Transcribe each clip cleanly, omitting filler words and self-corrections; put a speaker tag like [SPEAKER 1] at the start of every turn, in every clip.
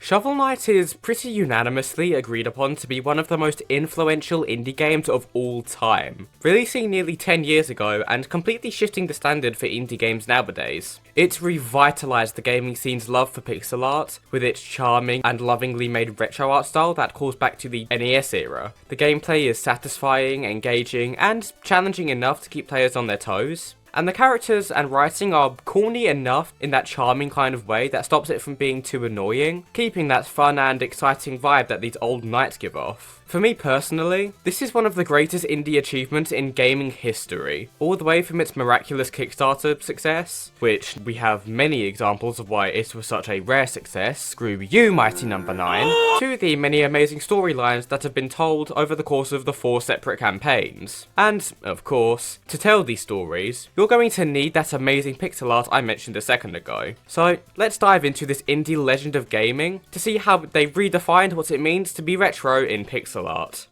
[SPEAKER 1] Shovel Knight is pretty unanimously agreed upon to be one of the most influential indie games of all time, releasing nearly 10 years ago and completely shifting the standard for indie games nowadays. It revitalised the gaming scene's love for pixel art, with its charming and lovingly made retro art style that calls back to the NES era. The gameplay is satisfying, engaging, and challenging enough to keep players on their toes. And the characters and writing are corny enough in that charming kind of way that stops it from being too annoying, keeping that fun and exciting vibe that these old knights give off. For me personally, this is one of the greatest indie achievements in gaming history, all the way from its miraculous Kickstarter success, which we have many examples of why it was such a rare success, screw you mighty number 9, to the many amazing storylines that have been told over the course of the 4 separate campaigns. And, of course, to tell these stories, you're going to need that amazing pixel art I mentioned a second ago. So, let's dive into this indie legend of gaming to see how they've redefined what it means to be retro in pixel art.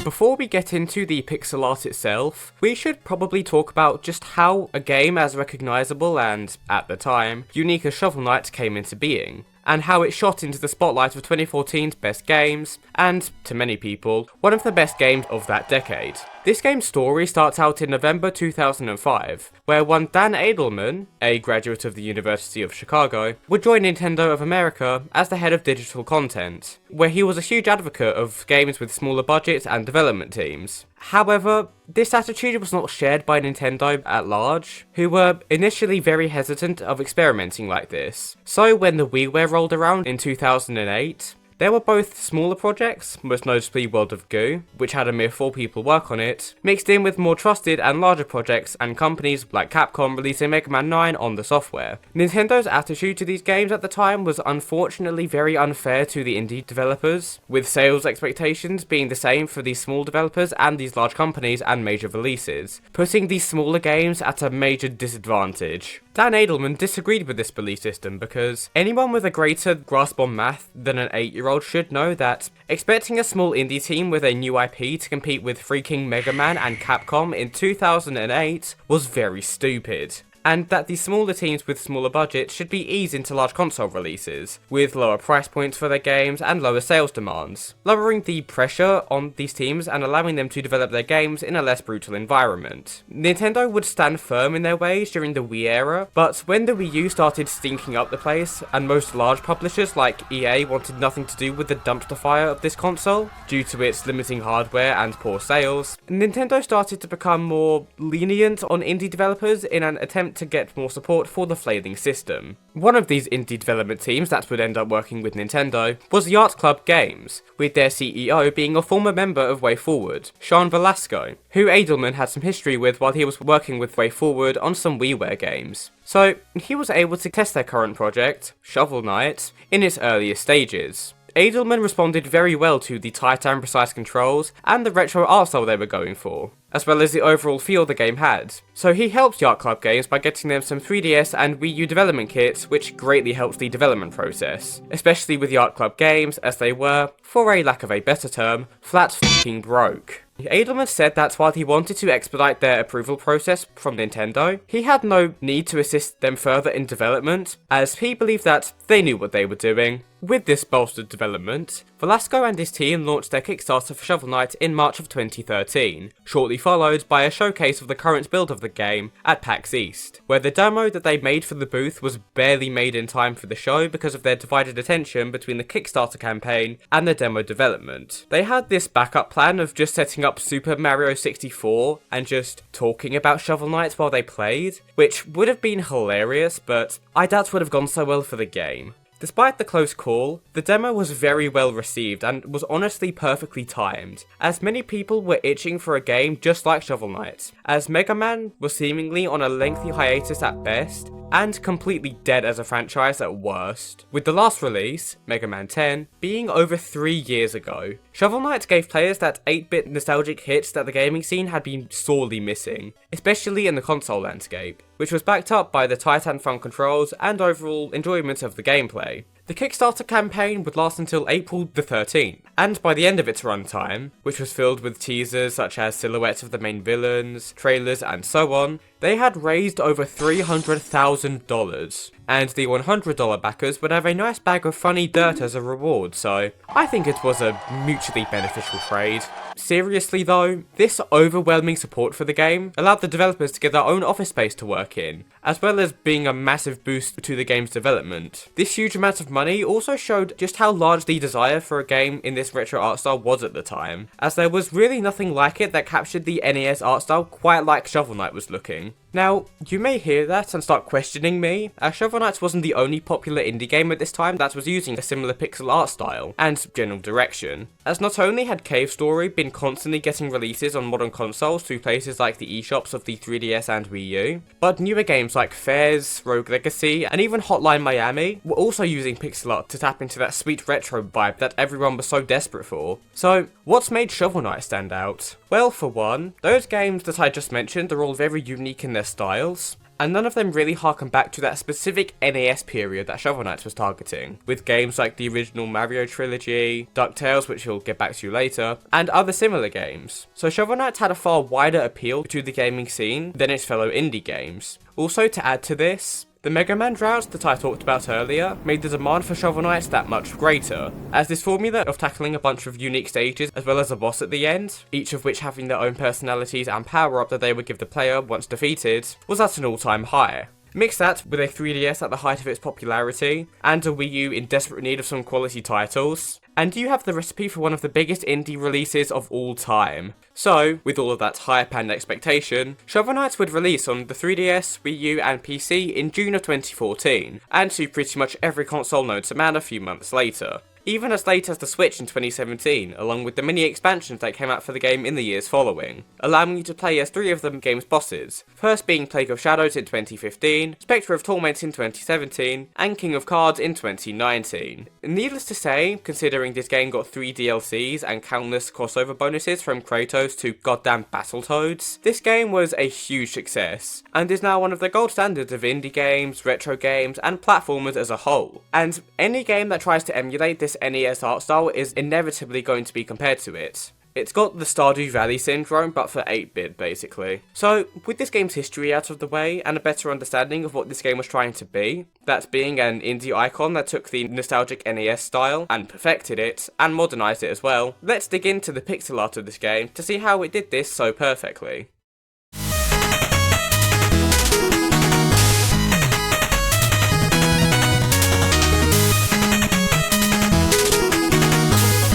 [SPEAKER 1] Before we get into the pixel art itself, we should probably talk about just how a game as recognisable and, at the time, unique as Shovel Knight came into being, and how it shot into the spotlight of 2014's best games, and, to many people, one of the best games of that decade. This game's story starts out in November 2005, where one Dan Edelman, a graduate of the University of Chicago, would join Nintendo of America as the head of digital content, where he was a huge advocate of games with smaller budgets and development teams. However, this attitude was not shared by Nintendo at large, who were initially very hesitant of experimenting like this. So when the WiiWare rolled around in 2008, there were both smaller projects, most notably World of Goo, which had a mere 4 people work on it, mixed in with more trusted and larger projects and companies like Capcom releasing Mega Man 9 on the software. Nintendo's attitude to these games at the time was unfortunately very unfair to the indie developers, with sales expectations being the same for these small developers and these large companies and major releases, putting these smaller games at a major disadvantage. Dan Edelman disagreed with this belief system because anyone with a greater grasp on math than an 8-year-old should know that expecting a small indie team with a new IP to compete with freaking Mega Man and Capcom in 2008 was very stupid, and that these smaller teams with smaller budgets should be eased into large console releases, with lower price points for their games and lower sales demands, lowering the pressure on these teams and allowing them to develop their games in a less brutal environment. Nintendo would stand firm in their ways during the Wii era, but when the Wii U started stinking up the place, and most large publishers like EA wanted nothing to do with the dumpster fire of this console, due to its limiting hardware and poor sales, Nintendo started to become more lenient on indie developers in an attempt to get more support for the flailing system. One of these indie development teams that would end up working with Nintendo was the Art Club Games, with their CEO being a former member of WayForward, Sean Velasco, who Edelman had some history with while he was working with WayForward on some WiiWare games. So, he was able to test their current project, Shovel Knight, in its earliest stages. Edelman responded very well to the tight and precise controls and the retro art style they were going for, as well as the overall feel the game had. So he helped Yacht Club Games by getting them some 3DS and Wii U development kits, which greatly helped the development process, especially with Yacht Club Games as they were, for a lack of a better term, flat fucking broke. Edelman said that while he wanted to expedite their approval process from Nintendo, he had no need to assist them further in development, as he believed that they knew what they were doing. With this bolstered development, Velasco and his team launched their Kickstarter for Shovel Knight in March of 2013, shortly followed by a showcase of the current build of the game at PAX East, where the demo that they made for the booth was barely made in time for the show because of their divided attention between the Kickstarter campaign and the demo development. They had this backup plan of just setting up Super Mario 64 and just talking about Shovel Knight while they played, which would have been hilarious, but I doubt would have gone so well for the game. Despite the close call, the demo was very well received and was honestly perfectly timed, as many people were itching for a game just like Shovel Knight, as Mega Man was seemingly on a lengthy hiatus at best, and completely dead as a franchise at worst, with the last release, Mega Man 10, being over 3 years ago. Shovel Knight gave players that 8-bit nostalgic hits that the gaming scene had been sorely missing, especially in the console landscape, which was backed up by the tight and fun controls and overall enjoyment of the gameplay. The Kickstarter campaign would last until April the 13th, and by the end of its runtime, which was filled with teasers such as silhouettes of the main villains, trailers, and so on, they had raised over $300,000, and the $100 backers would have a nice bag of funny dirt as a reward, so I think it was a mutually beneficial trade. Seriously though, this overwhelming support for the game allowed the developers to get their own office space to work in, as well as being a massive boost to the game's development. This huge amount of money also showed just how large the desire for a game in this retro art style was at the time, as there was really nothing like it that captured the NES art style quite like Shovel Knight was looking. Now, you may hear that and start questioning me, as Shovel Knight wasn't the only popular indie game at this time that was using a similar pixel art style and general direction, as not only had Cave Story been constantly getting releases on modern consoles through places like the eShops of the 3DS and Wii U, but newer games like Fairs, Rogue Legacy, and even Hotline Miami were also using pixel art to tap into that sweet retro vibe that everyone was so desperate for. So, what's made Shovel Knight stand out? Well, for one, those games that I just mentioned are all very unique in their styles, and none of them really harken back to that specific NES period that Shovel Knight was targeting, with games like the original Mario trilogy, DuckTales, which we'll get back to later, and other similar games. So Shovel Knight had a far wider appeal to the gaming scene than its fellow indie games. Also, to add to this, the Mega Man drought that I talked about earlier made the demand for Shovel Knight that much greater, as this formula of tackling a bunch of unique stages as well as a boss at the end, each of which having their own personalities and power-up that they would give the player once defeated, was at an all-time high. Mix that with a 3DS at the height of its popularity, and a Wii U in desperate need of some quality titles, and you have the recipe for one of the biggest indie releases of all time. So, with all of that hype and expectation, Shovel Knight would release on the 3DS, Wii U and PC in June of 2014, and to pretty much every console known to man a few months later. Even as late as the Switch in 2017, along with the mini expansions that came out for the game in the years following, allowing you to play as 3 of the game's bosses, first being Plague of Shadows in 2015, Spectre of Torment in 2017, and King of Cards in 2019. Needless to say, considering this game got 3 DLCs and countless crossover bonuses from Kratos to goddamn Battletoads, this game was a huge success, and is now one of the gold standards of indie games, retro games, and platformers as a whole. And any game that tries to emulate this NES art style is inevitably going to be compared to it. It's got the Stardew Valley syndrome, but for 8-bit, basically. So, with this game's history out of the way, and a better understanding of what this game was trying to be, that being an indie icon that took the nostalgic NES style, and perfected it, and modernised it as well, let's dig into the pixel art of this game to see how it did this so perfectly.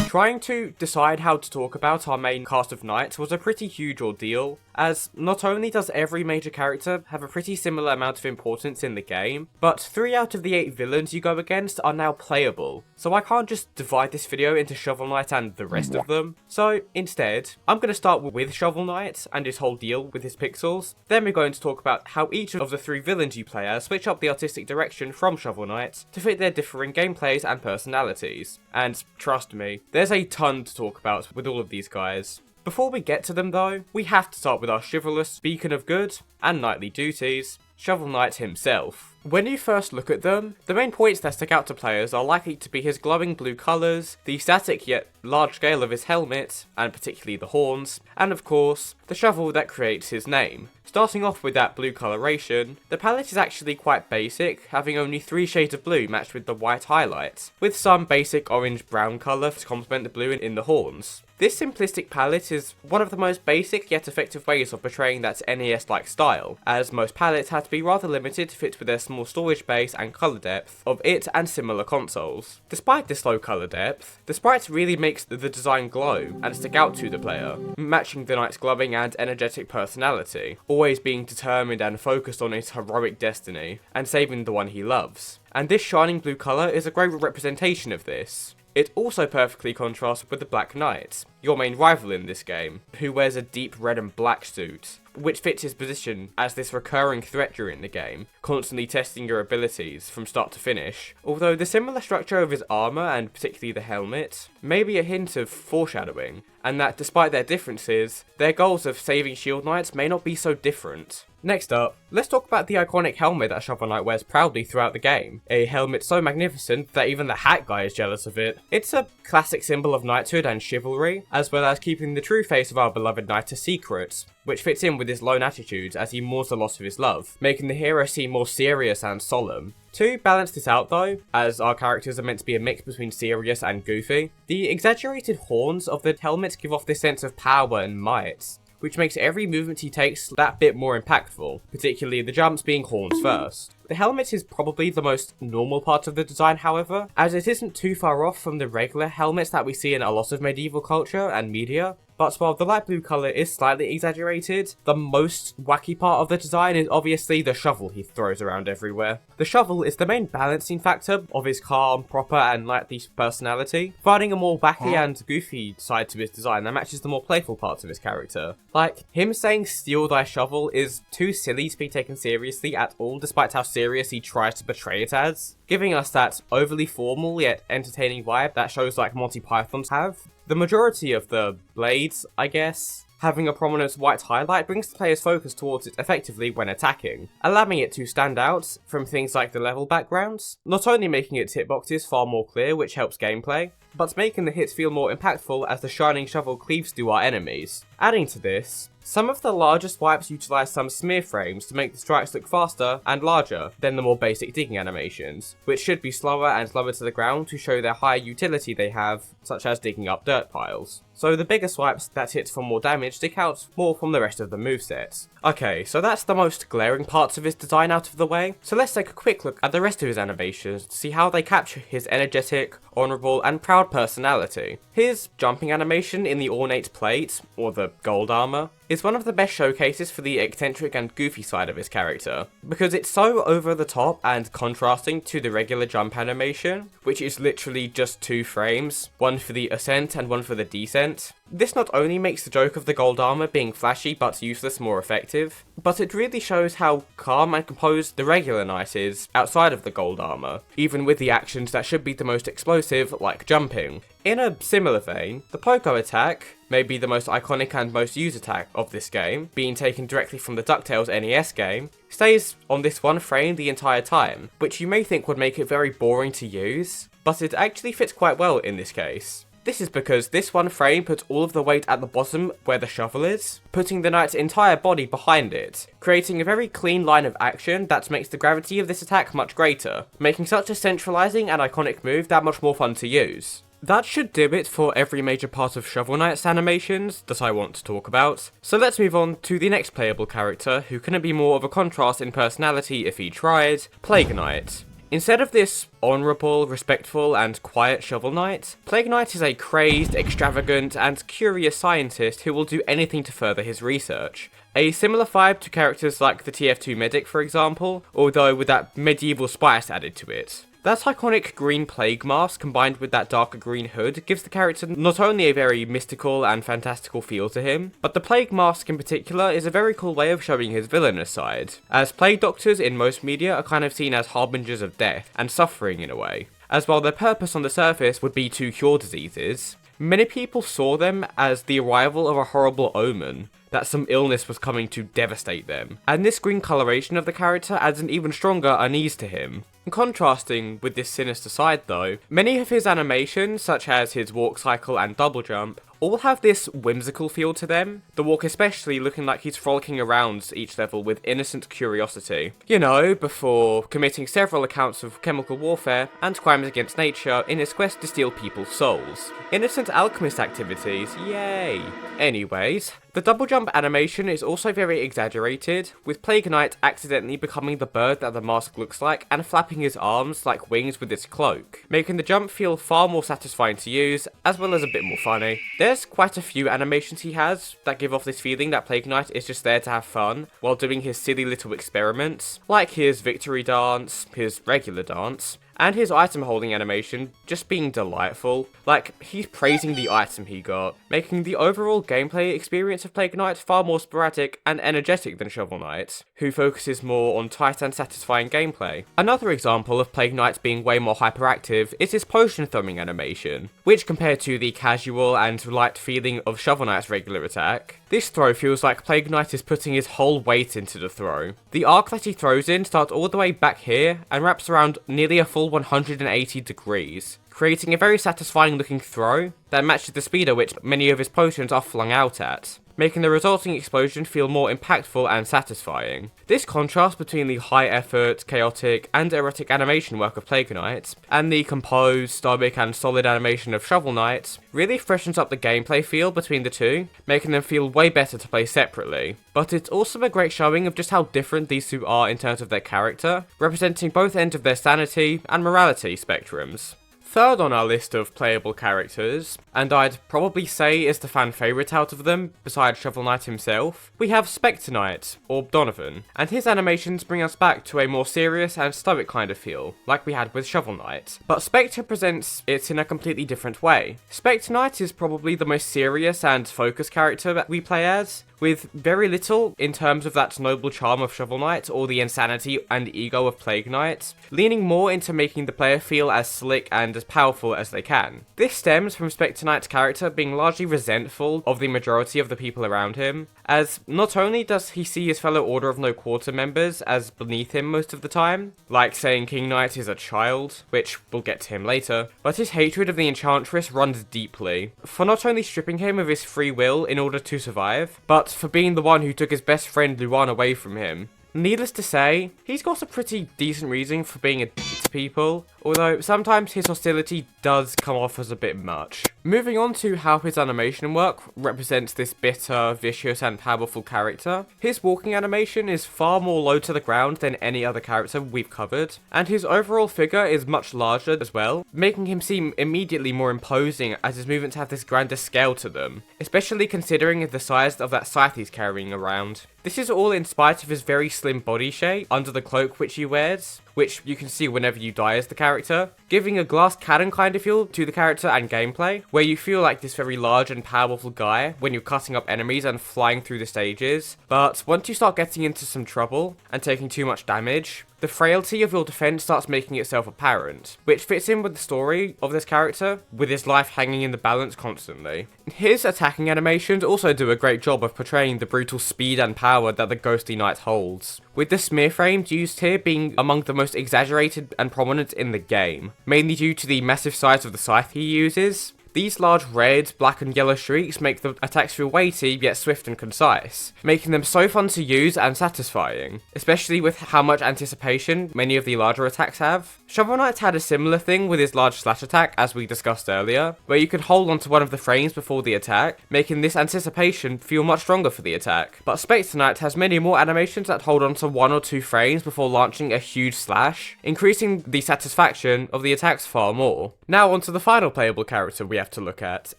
[SPEAKER 1] Trying to decide how to talk about our main cast of knights was a pretty huge ordeal, as not only does every major character have a pretty similar amount of importance in the game, but 3 out of the 8 villains you go against are now playable, so I can't just divide this video into Shovel Knight and the rest of them. So instead, I'm going to start with Shovel Knight and his whole deal with his pixels, then we're going to talk about how each of the 3 villains you play as switch up the artistic direction from Shovel Knight to fit their differing gameplays and personalities. And trust me, there's a ton to talk about with all of these guys. Before we get to them though, we have to start with our chivalrous beacon of good and knightly duties, Shovel Knight himself. When you first look at them, the main points that stick out to players are likely to be his glowing blue colours, the static yet large scale of his helmet, and particularly the horns, and of course, the shovel that creates his name. Starting off with that blue coloration, the palette is actually quite basic, having only 3 shades of blue matched with the white highlights, with some basic orange-brown colour to complement the blue in the horns. This simplistic palette is one of the most basic yet effective ways of portraying that NES-like style, as most palettes had to be rather limited to fit with their small storage base and colour depth of it and similar consoles. Despite this low colour depth, the sprites really makes the design glow and stick out to the player, matching the knight's glowing and energetic personality, always being determined and focused on his heroic destiny, and saving the one he loves. And this shining blue colour is a great representation of this. It also perfectly contrasts with the Black Knight, your main rival in this game, who wears a deep red and black suit, which fits his position as this recurring threat during the game, constantly testing your abilities from start to finish, although the similar structure of his armour, and particularly the helmet, may be a hint of foreshadowing, and that despite their differences, their goals of saving Shield Knights may not be so different. Next up, let's talk about the iconic helmet that Shovel Knight wears proudly throughout the game. A helmet so magnificent that even the hat guy is jealous of it. It's a classic symbol of knighthood and chivalry, as well as keeping the true face of our beloved knight a secret, which fits in with his lone attitude as he mourns the loss of his love, making the hero seem more serious and solemn. To balance this out though, as our characters are meant to be a mix between serious and goofy, the exaggerated horns of the helmet give off this sense of power and might, which makes every movement he takes that bit more impactful, particularly the jumps being horns first. The helmet is probably the most normal part of the design, however, as it isn't too far off from the regular helmets that we see in a lot of medieval culture and media. But while the light blue colour is slightly exaggerated, the most wacky part of the design is obviously the shovel he throws around everywhere. The shovel is the main balancing factor of his calm, proper and knightly personality, providing a more wacky and goofy side to his design that matches the more playful parts of his character. Like, him saying "steal thy shovel" is too silly to be taken seriously at all, despite how serious he tries to portray it as, giving us that overly formal yet entertaining vibe that shows like Monty Python's have. The majority of the blades, I guess, having a prominent white highlight brings the player's focus towards it effectively when attacking, allowing it to stand out from things like the level backgrounds, not only making its hitboxes far more clear, which helps gameplay, but making the hits feel more impactful as the shining shovel cleaves through our enemies. Adding to this, some of the largest wipes utilize some smear frames to make the strikes look faster and larger than the more basic digging animations, which should be slower and lower to the ground to show their higher utility they have, such as digging up dirt piles. So the bigger swipes that hit for more damage stick out more from the rest of the moveset. Okay, so that's the most glaring parts of his design out of the way, so let's take a quick look at the rest of his animations to see how they capture his energetic, honourable and proud personality. His jumping animation in the ornate plate, or the gold armour, is one of the best showcases for the eccentric and goofy side of his character, because it's so over the top and contrasting to the regular jump animation, which is literally just 2 frames, one for the ascent and one for the descent. This not only makes the joke of the gold armour being flashy but useless more effective, but it really shows how calm and composed the regular knight is outside of the gold armour, even with the actions that should be the most explosive, like jumping. In a similar vein, the pogo attack, maybe the most iconic and most used attack of this game, being taken directly from the DuckTales NES game, stays on this one frame the entire time, which you may think would make it very boring to use, but it actually fits quite well in this case. This is because this one frame puts all of the weight at the bottom where the shovel is, putting the knight's entire body behind it, creating a very clean line of action that makes the gravity of this attack much greater, making such a centralizing and iconic move that much more fun to use. That should do it for every major part of Shovel Knight's animations that I want to talk about, so let's move on to the next playable character who couldn't be more of a contrast in personality if he tried, Plague Knight. Instead of this honourable, respectful and quiet Shovel Knight, Plague Knight is a crazed, extravagant and curious scientist who will do anything to further his research. A similar vibe to characters like the TF2 medic for example, although with that medieval spice added to it. That iconic green plague mask combined with that darker green hood gives the character not only a very mystical and fantastical feel to him, but the plague mask in particular is a very cool way of showing his villainous side, as plague doctors in most media are kind of seen as harbingers of death and suffering in a way, as while their purpose on the surface would be to cure diseases, many people saw them as the arrival of a horrible omen, that some illness was coming to devastate them, and this green coloration of the character adds an even stronger unease to him. Contrasting with this sinister side though, many of his animations, such as his walk cycle and double jump, all have this whimsical feel to them, the walk especially looking like he's frolicking around each level with innocent curiosity. You know, before committing several accounts of chemical warfare and crimes against nature in his quest to steal people's souls. Innocent alchemist activities, yay! Anyways, the double jump animation is also very exaggerated, with Plague Knight accidentally becoming the bird that the mask looks like and flapping his arms like wings with his cloak, making the jump feel far more satisfying to use, as well as a bit more funny. There's quite a few animations he has that give off this feeling that Plague Knight is just there to have fun while doing his silly little experiments, like his victory dance, his regular dance, and his item holding animation just being delightful. Like, he's praising the item he got, making the overall gameplay experience of Plague Knight far more sporadic and energetic than Shovel Knight, who focuses more on tight and satisfying gameplay. Another example of Plague Knight being way more hyperactive is his potion throwing animation, which compared to the casual and light feeling of Shovel Knight's regular attack, This throw feels like Plague Knight is putting his whole weight into the throw. The arc that he throws in starts all the way back here and wraps around nearly a full 180 degrees, creating a very satisfying looking throw that matches the speed at which many of his potions are flung out at, making the resulting explosion feel more impactful and satisfying. This contrast between the high effort, chaotic, and erratic animation work of Plague Knight, and the composed, stoic, and solid animation of Shovel Knight, really freshens up the gameplay feel between the two, making them feel way better to play separately. But it's also a great showing of just how different these two are in terms of their character, representing both ends of their sanity and morality spectrums. Third on our list of playable characters, and I'd probably say is the fan favourite out of them, besides Shovel Knight himself, we have Spectre Knight, or Donovan, and his animations bring us back to a more serious and stoic kind of feel, like we had with Shovel Knight. But Spectre presents it in a completely different way. Spectre Knight is probably the most serious and focused character that we play as, with very little in terms of that noble charm of Shovel Knight or the insanity and ego of Plague Knight, leaning more into making the player feel as slick and as powerful as they can. This stems from Spectre Knight's character being largely resentful of the majority of the people around him, as not only does he see his fellow Order of No Quarter members as beneath him most of the time, like saying King Knight is a child, which we'll get to him later, but his hatred of the Enchantress runs deeply, for not only stripping him of his free will in order to survive, but for being the one who took his best friend Luan away from him. Needless to say, he's got a pretty decent reason for being a dick to people, although sometimes his hostility does come off as a bit much. Moving on to how his animation work represents this bitter, vicious and powerful character, his walking animation is far more low to the ground than any other character we've covered, and his overall figure is much larger as well, making him seem immediately more imposing as his movements have this grander scale to them, especially considering the size of that scythe he's carrying around. This is all in spite of his very slim body shape under the cloak which he wears, which you can see whenever you die as the character, giving a glass cannon kind of feel to the character and gameplay, where you feel like this very large and powerful guy when you're cutting up enemies and flying through the stages, but once you start getting into some trouble and taking too much damage, the frailty of your defense starts making itself apparent, which fits in with the story of this character, with his life hanging in the balance constantly. His attacking animations also do a great job of portraying the brutal speed and power that the ghostly knight holds, with the smear frames used here being among the most exaggerated and prominent in the game, mainly due to the massive size of the scythe he uses. These large red, black and yellow streaks make the attacks feel weighty yet swift and concise, making them so fun to use and satisfying, especially with how much anticipation many of the larger attacks have. Shovel Knight had a similar thing with his large slash attack as we discussed earlier, where you could hold onto one of the frames before the attack, making this anticipation feel much stronger for the attack. But Spectre Knight has many more animations that hold onto 1 or 2 frames before launching a huge slash, increasing the satisfaction of the attacks far more. Now onto the final playable character we have to look at,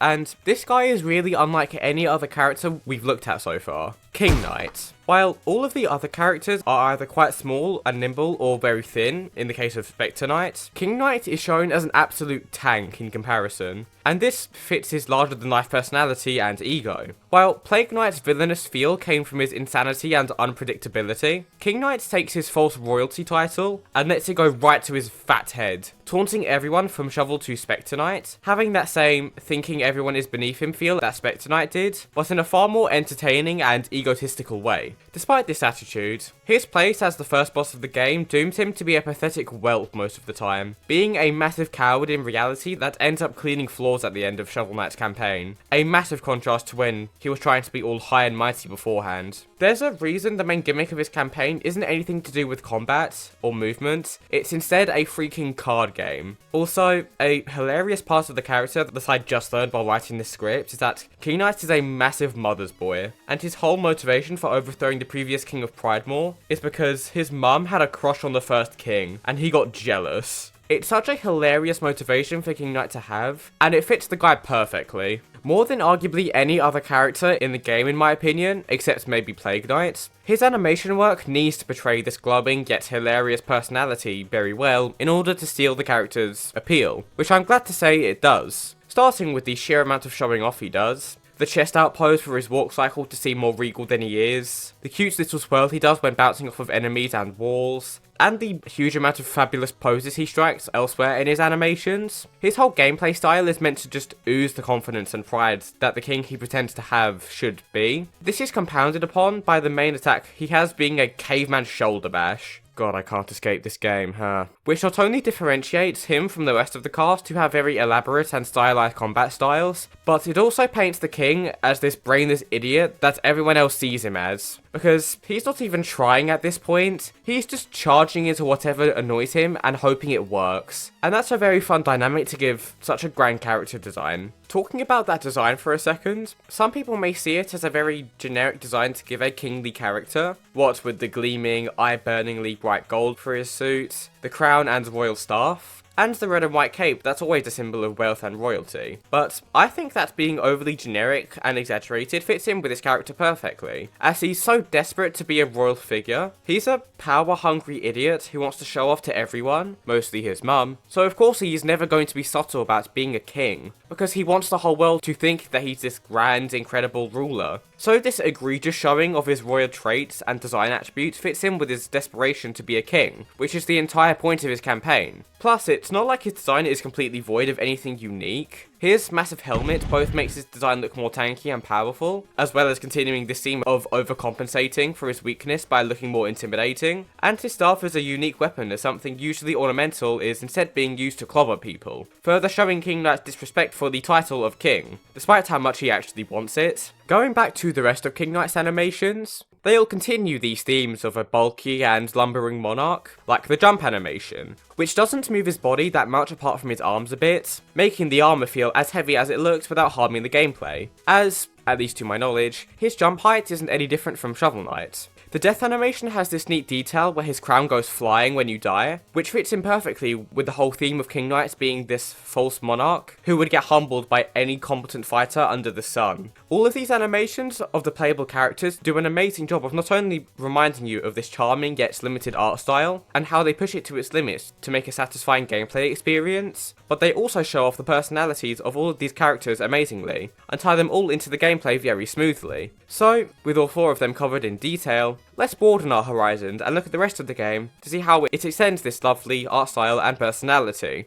[SPEAKER 1] and this guy is really unlike any other character we've looked at so far. King Knight. While all of the other characters are either quite small and nimble or very thin, in the case of Spectre Knight, King Knight is shown as an absolute tank in comparison, and this fits his larger-than-life personality and ego. While Plague Knight's villainous feel came from his insanity and unpredictability, King Knight takes his false royalty title and lets it go right to his fat head, taunting everyone from Shovel to Spectre Knight, having that same thinking everyone is beneath him feel that Spectre Knight did, but in a far more entertaining and egotistical way. Despite this attitude, his place as the first boss of the game doomed him to be a pathetic whelp most of the time, being a massive coward in reality that ends up cleaning floors at the end of Shovel Knight's campaign, a massive contrast to when he was trying to be all high and mighty beforehand. There's a reason the main gimmick of his campaign isn't anything to do with combat or movement, it's instead a freaking card game. Also, a hilarious part of the character that I just learned while writing this script is that King Knight is a massive mother's boy, and his whole motivation for overthrowing the previous king of Pridemore is because his mum had a crush on the first king, and he got jealous. It's such a hilarious motivation for King Knight to have, and it fits the guy perfectly. More than arguably any other character in the game in my opinion, except maybe Plague Knight. His animation work needs to portray this glowing yet hilarious personality very well in order to steal the character's appeal, which I'm glad to say it does. Starting with the sheer amount of showing off he does. the chest out pose for his walk cycle to seem more regal than he is, the cute little swirl he does when bouncing off of enemies and walls, and the huge amount of fabulous poses he strikes elsewhere in his animations. His whole gameplay style is meant to just ooze the confidence and pride that the king he pretends to have should be. This is compounded upon by the main attack he has being a caveman shoulder bash. God, I can't escape this game, huh? Which not only differentiates him from the rest of the cast who have very elaborate and stylized combat styles, but it also paints the king as this brainless idiot that everyone else sees him as. Because he's not even trying at this point, he's just charging into whatever annoys him and hoping it works. And that's a very fun dynamic to give such a grand character design. Talking about that design for a second, some people may see it as a very generic design to give a kingly character, what with the gleaming, eye-burningly bright gold for his suit, the crown and royal staff, and the red and white cape that's always a symbol of wealth and royalty. But I think that being overly generic and exaggerated fits in with his character perfectly, as he's so desperate to be a royal figure. He's a power-hungry idiot who wants to show off to everyone, mostly his mum, so of course he is never going to be subtle about being a king, because he wants the whole world to think that he's this grand, incredible ruler. So this egregious showing of his royal traits and design attributes fits in with his desperation to be a king, which is the entire point of his campaign. Plus, it's not like his design is completely void of anything unique. His massive helmet both makes his design look more tanky and powerful, as well as continuing this theme of overcompensating for his weakness by looking more intimidating, and his staff is a unique weapon as something usually ornamental is instead being used to clobber people, further showing King Knight's disrespect for the title of king, despite how much he actually wants it. Going back to the rest of King Knight's animations, they all continue these themes of a bulky and lumbering monarch, like the jump animation, which doesn't move his body that much apart from his arms a bit, making the armor feel as heavy as it looks without harming the gameplay, as, at least to my knowledge, his jump height isn't any different from Shovel Knight. The death animation has this neat detail where his crown goes flying when you die, which fits in perfectly with the whole theme of King Knight being this false monarch who would get humbled by any competent fighter under the sun. All of these animations of the playable characters do an amazing job of not only reminding you of this charming yet limited art style, and how they push it to its limits to make a satisfying gameplay experience, but they also show off the personalities of all of these characters amazingly, and tie them all into the gameplay very smoothly. So, with all four of them covered in detail, let's broaden our horizons and look at the rest of the game to see how it extends this lovely art style and personality.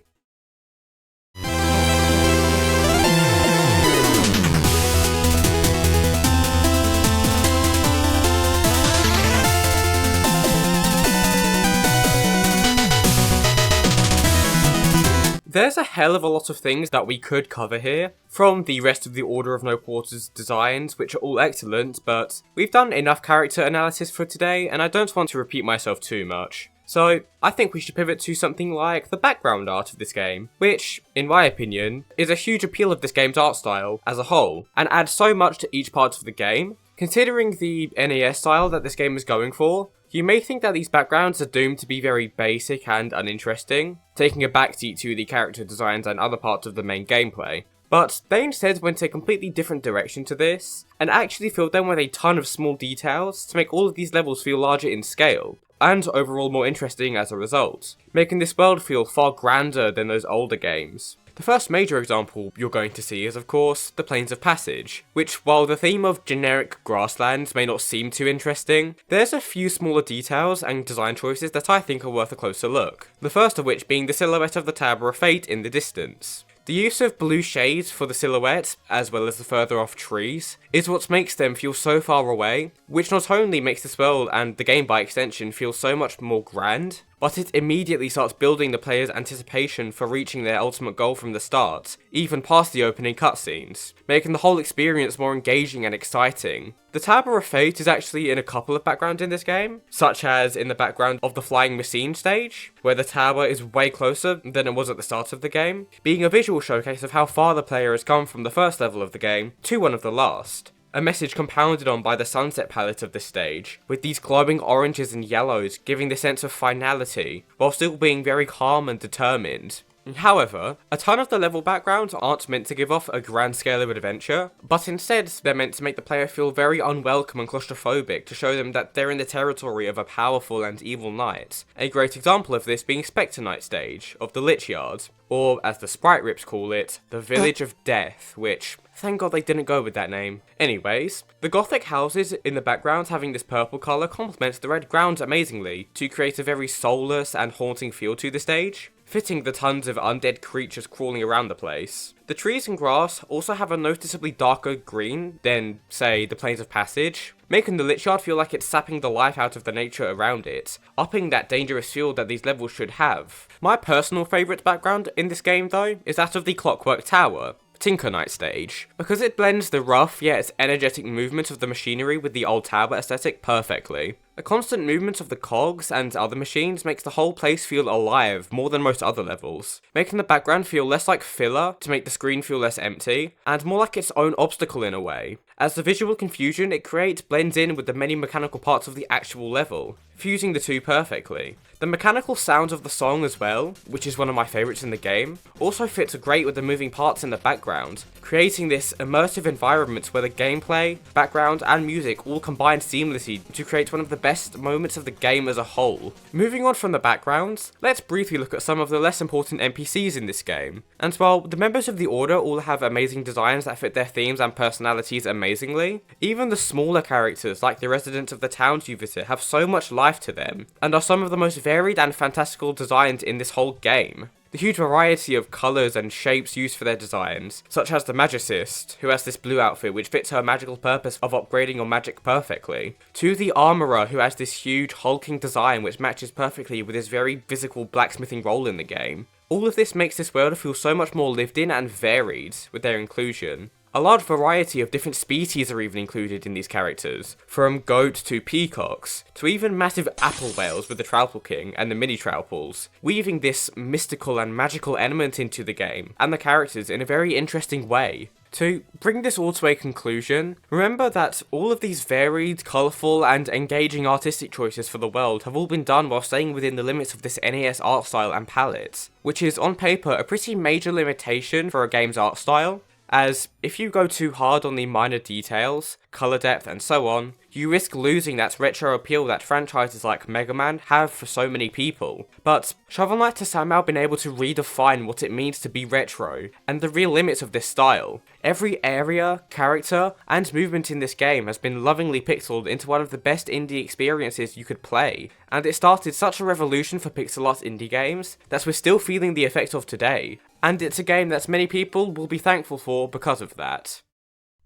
[SPEAKER 1] There's a hell of a lot of things that we could cover here, from the rest of the Order of No Quarters designs, which are all excellent, but we've done enough character analysis for today, and I don't want to repeat myself too much. So, I think we should pivot to something like the background art of this game, which, in my opinion, is a huge appeal of this game's art style as a whole, and adds so much to each part of the game. Considering the NES style that this game is going for, you may think that these backgrounds are doomed to be very basic and uninteresting, taking a backseat to the character designs and other parts of the main gameplay. But they instead went a completely different direction to this, and actually filled them with a ton of small details to make all of these levels feel larger in scale, and overall more interesting as a result, making this world feel far grander than those older games. The first major example you're going to see is, of course, the Plains of Passage, which, while the theme of generic grasslands may not seem too interesting, there's a few smaller details and design choices that I think are worth a closer look, the first of which being the silhouette of the Tower of Fate in the distance. The use of blue shades for the silhouette, as well as the further off trees, is what makes them feel so far away, which not only makes this world and the game by extension feel so much more grand, but it immediately starts building the player's anticipation for reaching their ultimate goal from the start, even past the opening cutscenes, making the whole experience more engaging and exciting. The Tower of Fate is actually in a couple of backgrounds in this game, such as in the background of the Flying Machine stage, where the tower is way closer than it was at the start of the game, being a visual showcase of how far the player has come from the first level of the game to one of the last. A message compounded on by the sunset palette of this stage, with these glowing oranges and yellows giving the sense of finality, while still being very calm and determined. However, a ton of the level backgrounds aren't meant to give off a grand scale of adventure, but instead they're meant to make the player feel very unwelcome and claustrophobic to show them that they're in the territory of a powerful and evil knight. A great example of this being Spectre Knight stage of the Lich Yard, or as the sprite rips call it, the Village of Death, which, thank god they didn't go with that name. Anyways, the gothic houses in the background having this purple colour complements the red ground amazingly to create a very soulless and haunting feel to the stage, fitting the tons of undead creatures crawling around the place. The trees and grass also have a noticeably darker green than, say, the Plains of Passage, making the Lich Yard feel like it's sapping the life out of the nature around it, upping that dangerous feel that these levels should have. My personal favourite background in this game though, is that of the Clockwork Tower, Tinker Knight stage, because it blends the rough yet energetic movement of the machinery with the old tower aesthetic perfectly. The constant movement of the cogs and other machines makes the whole place feel alive more than most other levels, making the background feel less like filler to make the screen feel less empty, and more like its own obstacle in a way, as the visual confusion it creates blends in with the many mechanical parts of the actual level, fusing the two perfectly. The mechanical sounds of the song as well, which is one of my favourites in the game, also fits great with the moving parts in the background, creating this immersive environment where the gameplay, background and music all combine seamlessly to create one of the best moments of the game as a whole. Moving on from the backgrounds, let's briefly look at some of the less important NPCs in this game. And while the members of the Order all have amazing designs that fit their themes and personalities amazingly, even the smaller characters like the residents of the towns you visit have so much life to them, and are some of the most varied and fantastical designs in this whole game. The huge variety of colours and shapes used for their designs, such as the Magicist, who has this blue outfit which fits her magical purpose of upgrading your magic perfectly, to the Armourer who has this huge hulking design which matches perfectly with his very physical blacksmithing role in the game. All of this makes this world feel so much more lived in and varied with their inclusion. A large variety of different species are even included in these characters, from goats to peacocks, to even massive apple whales with the Troupple King and the mini Trouples, weaving this mystical and magical element into the game, and the characters in a very interesting way. To bring this all to a conclusion, remember that all of these varied, colourful and engaging artistic choices for the world have all been done while staying within the limits of this NES art style and palette, which is on paper a pretty major limitation for a game's art style, as if you go too hard on the minor details, colour depth and so on, you risk losing that retro appeal that franchises like Mega Man have for so many people. But Shovel Knight has somehow been able to redefine what it means to be retro, and the real limits of this style. Every area, character, and movement in this game has been lovingly pixeled into one of the best indie experiences you could play, and it started such a revolution for pixel art indie games that we're still feeling the effect of today, and it's a game that many people will be thankful for because of that.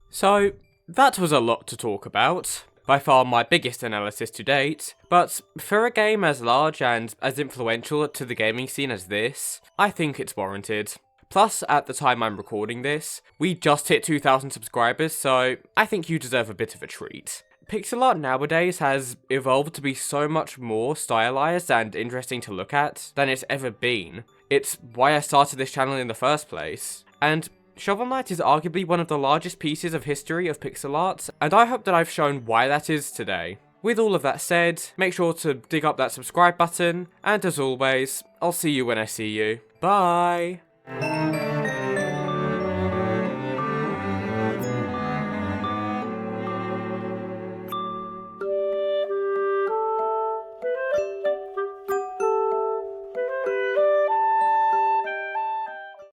[SPEAKER 1] So, that was a lot to talk about. By far my biggest analysis to date, but for a game as large and as influential to the gaming scene as this, I think it's warranted. Plus, at the time I'm recording this, we just hit 2,000 subscribers, so I think you deserve a bit of a treat. Pixel art nowadays has evolved to be so much more stylized and interesting to look at than it's ever been. It's why I started this channel in the first place, and Shovel Knight is arguably one of the largest pieces of history of pixel art, and I hope that I've shown why that is today. With all of that said, make sure to dig up that subscribe button, and as always, I'll see you when I see you. Bye!